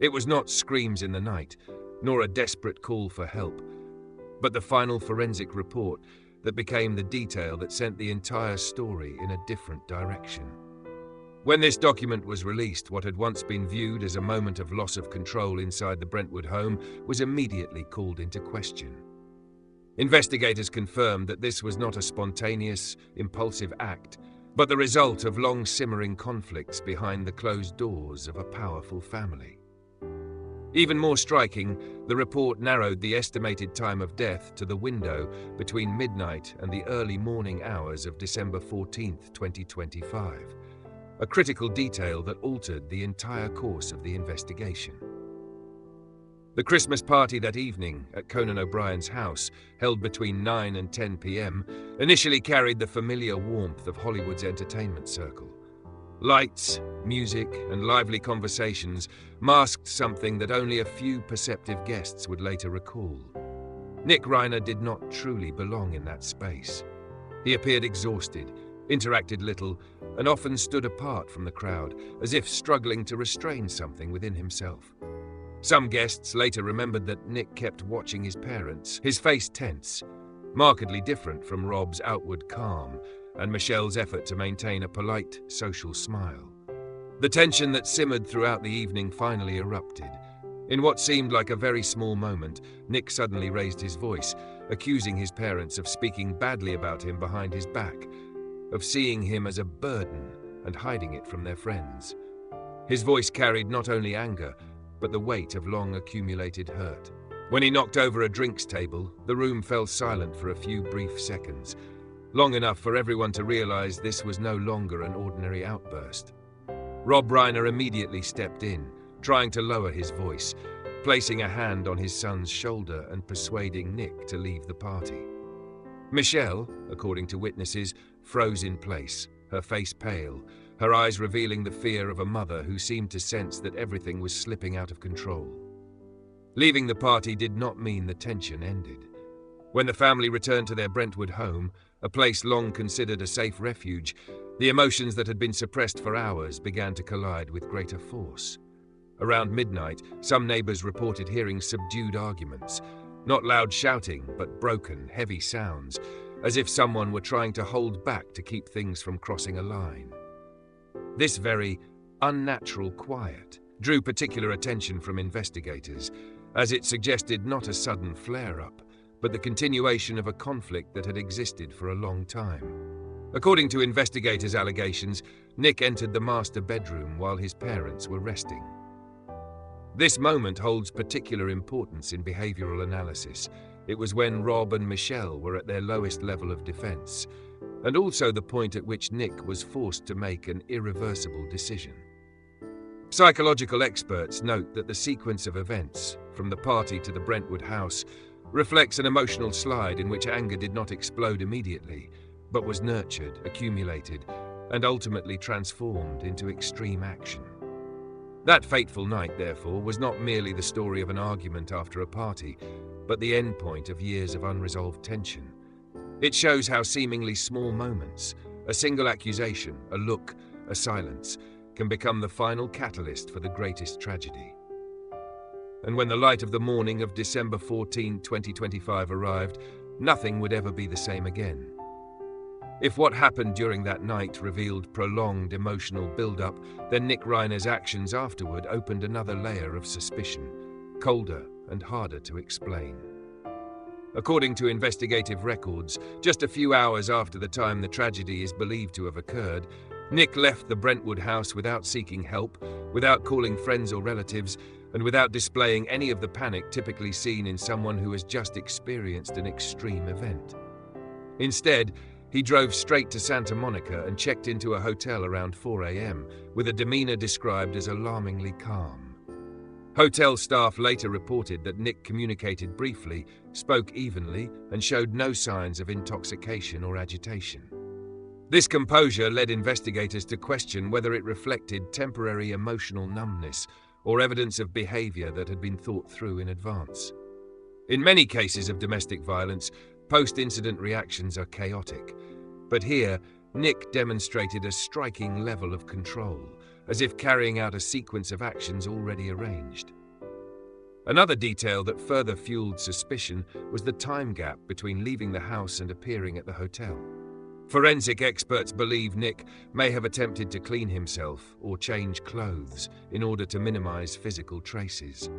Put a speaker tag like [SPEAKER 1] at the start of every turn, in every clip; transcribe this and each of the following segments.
[SPEAKER 1] It was not screams in the night, nor a desperate call for help, but the final forensic report that became the detail that sent the entire story in a different direction. When this document was released, what had once been viewed as a moment of loss of control inside the Brentwood home was immediately called into question. Investigators confirmed that this was not a spontaneous, impulsive act, but the result of long-simmering conflicts behind the closed doors of a powerful family. Even more striking, the report narrowed the estimated time of death to the window between midnight and the early morning hours of December 14, 2025, a critical detail that altered the entire course of the investigation. The Christmas party that evening at Conan O'Brien's house, held between 9 and 10 p.m., initially carried the familiar warmth of Hollywood's entertainment circle. Lights, music, and lively conversations masked something that only a few perceptive guests would later recall. Nick Reiner did not truly belong in that space. He appeared exhausted, interacted little, and often stood apart from the crowd, as if struggling to restrain something within himself. Some guests later remembered that Nick kept watching his parents, his face tense, markedly different from Rob's outward calm and Michelle's effort to maintain a polite, social smile. The tension that simmered throughout the evening finally erupted. In what seemed like a very small moment, Nick suddenly raised his voice, accusing his parents of speaking badly about him behind his back, of seeing him as a burden and hiding it from their friends. His voice carried not only anger, but the weight of long-accumulated hurt. When he knocked over a drinks table, the room fell silent for a few brief seconds, long enough for everyone to realize this was no longer an ordinary outburst. Rob Reiner immediately stepped in, trying to lower his voice, placing a hand on his son's shoulder and persuading Nick to leave the party. Michelle, according to witnesses, froze in place, her face pale, her eyes revealing the fear of a mother who seemed to sense that everything was slipping out of control. Leaving the party did not mean the tension ended. When the family returned to their Brentwood home, a place long considered a safe refuge, the emotions that had been suppressed for hours began to collide with greater force. Around midnight, some neighbors reported hearing subdued arguments, not loud shouting, but broken, heavy sounds, as if someone were trying to hold back to keep things from crossing a line. This very unnatural quiet drew particular attention from investigators, as it suggested not a sudden flare-up, but the continuation of a conflict that had existed for a long time. According to investigators' allegations, Nick entered the master bedroom while his parents were resting. This moment holds particular importance in behavioral analysis. It was when Rob and Michelle were at their lowest level of defense, and also the point at which Nick was forced to make an irreversible decision. Psychological experts note that the sequence of events, from the party to the Brentwood house, reflects an emotional slide in which anger did not explode immediately, but was nurtured, accumulated, and ultimately transformed into extreme action. That fateful night, therefore, was not merely the story of an argument after a party, but the endpoint of years of unresolved tension. It shows how seemingly small moments, a single accusation, a look, a silence, can become the final catalyst for the greatest tragedy. And when the light of the morning of December 14, 2025 arrived, nothing would ever be the same again. If what happened during that night revealed prolonged emotional build-up, then Nick Reiner's actions afterward opened another layer of suspicion, colder and harder to explain. According to investigative records, just a few hours after the time the tragedy is believed to have occurred, Nick left the Brentwood house without seeking help, without calling friends or relatives, and without displaying any of the panic typically seen in someone who has just experienced an extreme event. Instead, he drove straight to Santa Monica and checked into a hotel around 4 a.m., with a demeanor described as alarmingly calm. Hotel staff later reported that Nick communicated briefly, spoke evenly, and showed no signs of intoxication or agitation. This composure led investigators to question whether it reflected temporary emotional numbness or evidence of behavior that had been thought through in advance. In many cases of domestic violence, post-incident reactions are chaotic, but here, Nick demonstrated a striking level of control, as if carrying out a sequence of actions already arranged. Another detail that further fueled suspicion was the time gap between leaving the house and appearing at the hotel. Forensic experts believe Nick may have attempted to clean himself or change clothes in order to minimize physical traces.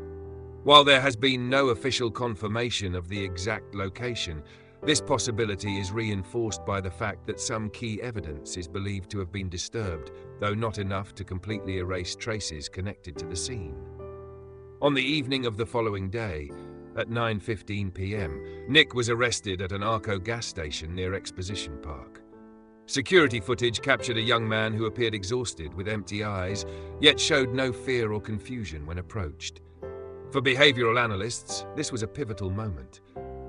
[SPEAKER 1] While there has been no official confirmation of the exact location, this possibility is reinforced by the fact that some key evidence is believed to have been disturbed, though not enough to completely erase traces connected to the scene. On the evening of the following day, at 9:15 p.m., Nick was arrested at an Arco gas station near Exposition Park. Security footage captured a young man who appeared exhausted with empty eyes, yet showed no fear or confusion when approached. For behavioral analysts, this was a pivotal moment.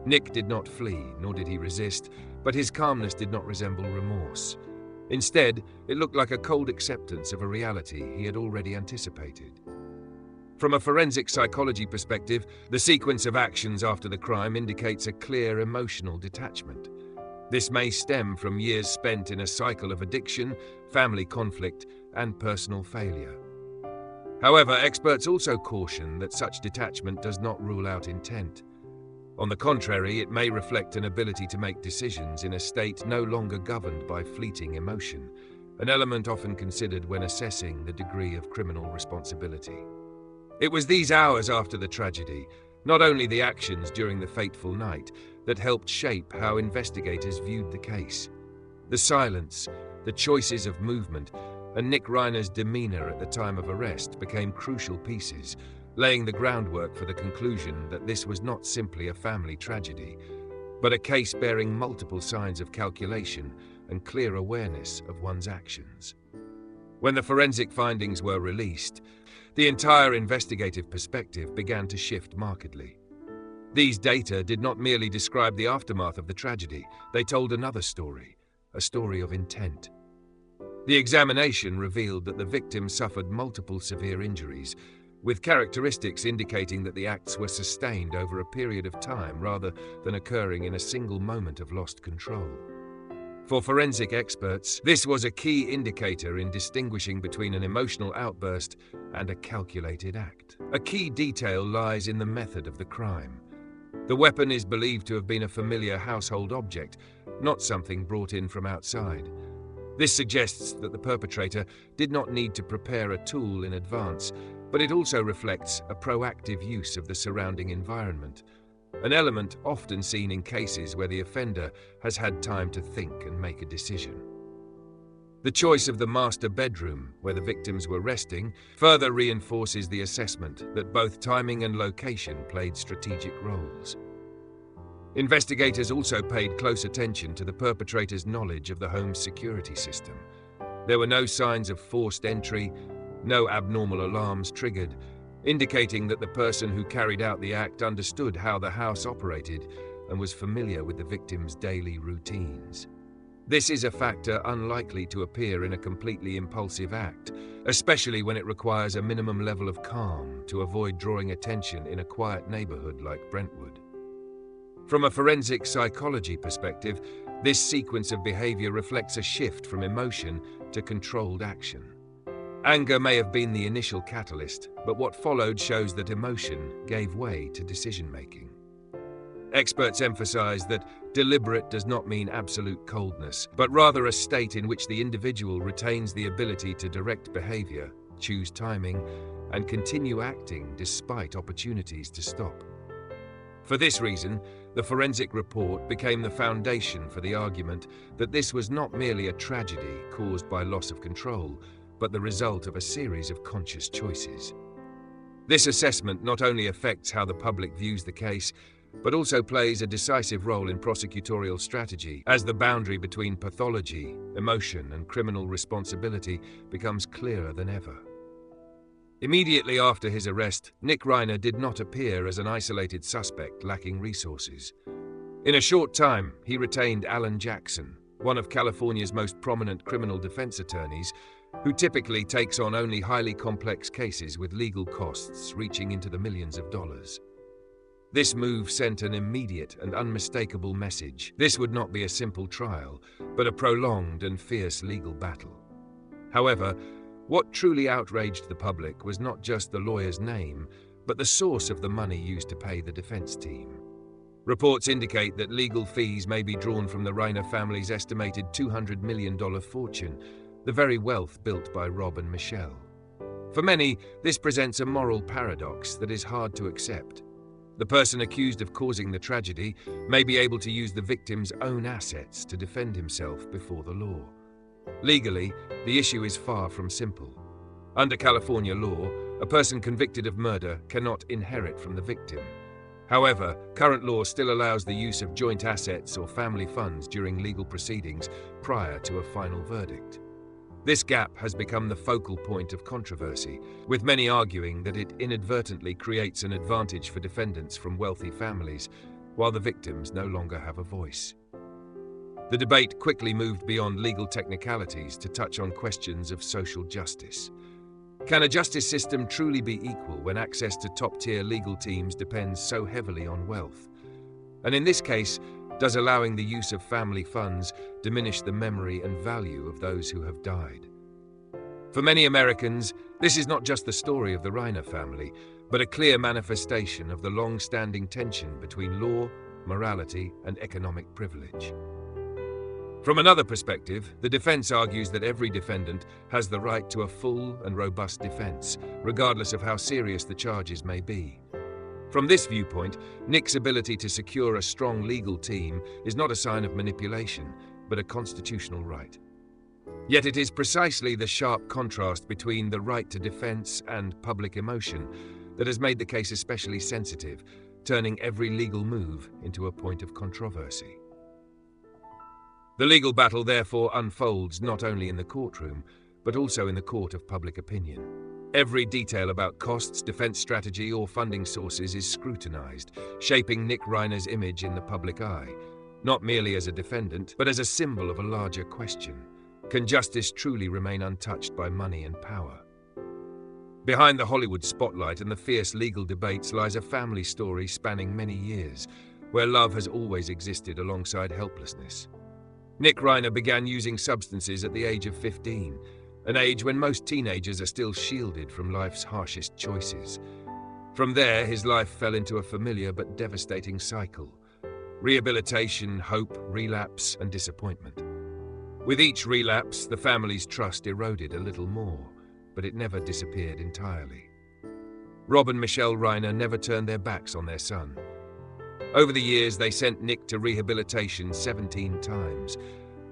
[SPEAKER 1] Nick did not flee, nor did he resist, but his calmness did not resemble remorse. Instead, it looked like a cold acceptance of a reality he had already anticipated. From a forensic psychology perspective, the sequence of actions after the crime indicates a clear emotional detachment. This may stem from years spent in a cycle of addiction, family conflict, and personal failure. However, experts also caution that such detachment does not rule out intent. On the contrary, it may reflect an ability to make decisions in a state no longer governed by fleeting emotion, an element often considered when assessing the degree of criminal responsibility. It was these hours after the tragedy, not only the actions during the fateful night, that helped shape how investigators viewed the case. The silence, the choices of movement, and Nick Reiner's demeanor at the time of arrest became crucial pieces, laying the groundwork for the conclusion that this was not simply a family tragedy, but a case bearing multiple signs of calculation and clear awareness of one's actions. When the forensic findings were released, the entire investigative perspective began to shift markedly. These data did not merely describe the aftermath of the tragedy, they told another story, a story of intent. The examination revealed that the victim suffered multiple severe injuries, with characteristics indicating that the acts were sustained over a period of time rather than occurring in a single moment of lost control. For forensic experts, this was a key indicator in distinguishing between an emotional outburst and a calculated act. A key detail lies in the method of the crime. The weapon is believed to have been a familiar household object, not something brought in from outside. This suggests that the perpetrator did not need to prepare a tool in advance, but it also reflects a proactive use of the surrounding environment, an element often seen in cases where the offender has had time to think and make a decision. The choice of the master bedroom, where the victims were resting, further reinforces the assessment that both timing and location played strategic roles. Investigators also paid close attention to the perpetrator's knowledge of the home's security system. There were no signs of forced entry, no abnormal alarms triggered, indicating that the person who carried out the act understood how the house operated and was familiar with the victim's daily routines. This is a factor unlikely to appear in a completely impulsive act, especially when it requires a minimum level of calm to avoid drawing attention in a quiet neighborhood like Brentwood. From a forensic psychology perspective, this sequence of behavior reflects a shift from emotion to controlled action. Anger may have been the initial catalyst, but what followed shows that emotion gave way to decision-making. Experts emphasize that deliberate does not mean absolute coldness, but rather a state in which the individual retains the ability to direct behavior, choose timing, and continue acting despite opportunities to stop. For this reason, the forensic report became the foundation for the argument that this was not merely a tragedy caused by loss of control, but the result of a series of conscious choices. This assessment not only affects how the public views the case, but also plays a decisive role in prosecutorial strategy as the boundary between pathology, emotion, and criminal responsibility becomes clearer than ever. Immediately after his arrest, Nick Reiner did not appear as an isolated suspect lacking resources. In a short time, he retained Alan Jackson, one of California's most prominent criminal defense attorneys, who typically takes on only highly complex cases with legal costs reaching into the millions of dollars. This move sent an immediate and unmistakable message. This would not be a simple trial, but a prolonged and fierce legal battle. However, What truly outraged the public was not just the lawyer's name, but the source of the money used to pay the defense team. Reports indicate that legal fees may be drawn from the Reiner family's estimated $200 million fortune, the very wealth built by Rob and Michelle. For many, this presents a moral paradox that is hard to accept. The person accused of causing the tragedy may be able to use the victim's own assets to defend himself before the law. Legally, the issue is far from simple. Under California law, a person convicted of murder cannot inherit from the victim. However, current law still allows the use of joint assets or family funds during legal proceedings prior to a final verdict. This gap has become the focal point of controversy, with many arguing that it inadvertently creates an advantage for defendants from wealthy families, while the victims no longer have a voice. The debate quickly moved beyond legal technicalities to touch on questions of social justice. Can a justice system truly be equal when access to top-tier legal teams depends so heavily on wealth? And in this case, does allowing the use of family funds diminish the memory and value of those who have died? For many Americans, this is not just the story of the Reiner family, but a clear manifestation of the long-standing tension between law, morality, and economic privilege. From another perspective, the defense argues that every defendant has the right to a full and robust defense, regardless of how serious the charges may be. From this viewpoint, Nick's ability to secure a strong legal team is not a sign of manipulation, but a constitutional right. Yet it is precisely the sharp contrast between the right to defense and public emotion that has made the case especially sensitive, turning every legal move into a point of controversy. The legal battle therefore unfolds not only in the courtroom, but also in the court of public opinion. Every detail about costs, defense strategy, or funding sources is scrutinized, shaping Nick Reiner's image in the public eye, not merely as a defendant, but as a symbol of a larger question. Can justice truly remain untouched by money and power? Behind the Hollywood spotlight and the fierce legal debates lies a family story spanning many years, where love has always existed alongside helplessness. Nick Reiner began using substances at the age of 15, an age when most teenagers are still shielded from life's harshest choices. From there, his life fell into a familiar but devastating cycle: rehabilitation, hope, relapse, and disappointment. With each relapse, the family's trust eroded a little more, but it never disappeared entirely. Rob and Michelle Reiner never turned their backs on their son. Over the years, they sent Nick to rehabilitation 17 times,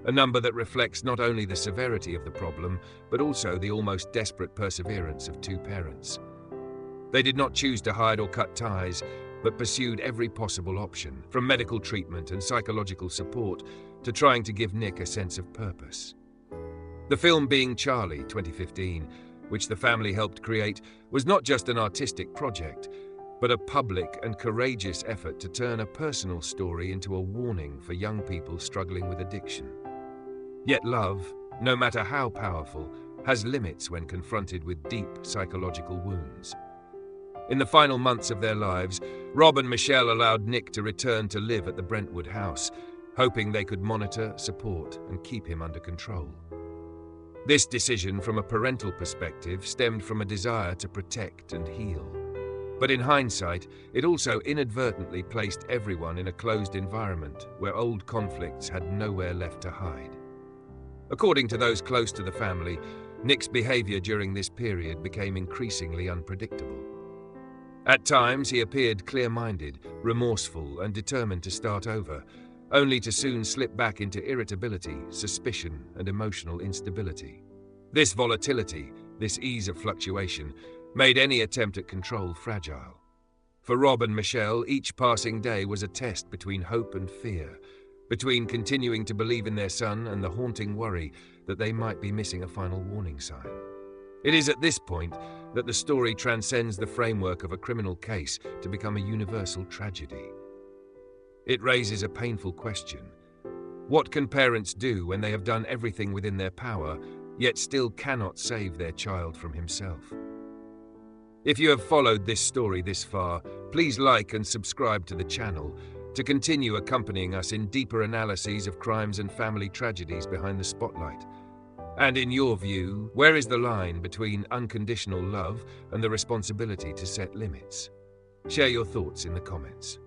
[SPEAKER 1] a number that reflects not only the severity of the problem, but also the almost desperate perseverance of two parents. They did not choose to hide or cut ties, but pursued every possible option, from medical treatment and psychological support to trying to give Nick a sense of purpose. The film Being Charlie, 2015, which the family helped create, was not just an artistic project, but a public and courageous effort to turn a personal story into a warning for young people struggling with addiction. Yet love, no matter how powerful, has limits when confronted with deep psychological wounds. In the final months of their lives, Rob and Michelle allowed Nick to return to live at the Brentwood house, hoping they could monitor, support, and keep him under control. This decision, from a parental perspective, stemmed from a desire to protect and heal. But in hindsight, it also inadvertently placed everyone in a closed environment where old conflicts had nowhere left to hide. According to those close to the family, Nick's behavior during this period became increasingly unpredictable. At times, he appeared clear-minded, remorseful, and determined to start over, only to soon slip back into irritability, suspicion, and emotional instability. This volatility, this ease of fluctuation, made any attempt at control fragile. For Rob and Michelle, each passing day was a test between hope and fear, between continuing to believe in their son and the haunting worry that they might be missing a final warning sign. It is at this point that the story transcends the framework of a criminal case to become a universal tragedy. It raises a painful question. What can parents do when they have done everything within their power, yet still cannot save their child from himself? If you have followed this story this far, please like and subscribe to the channel to continue accompanying us in deeper analyses of crimes and family tragedies behind the spotlight. And in your view, where is the line between unconditional love and the responsibility to set limits? Share your thoughts in the comments.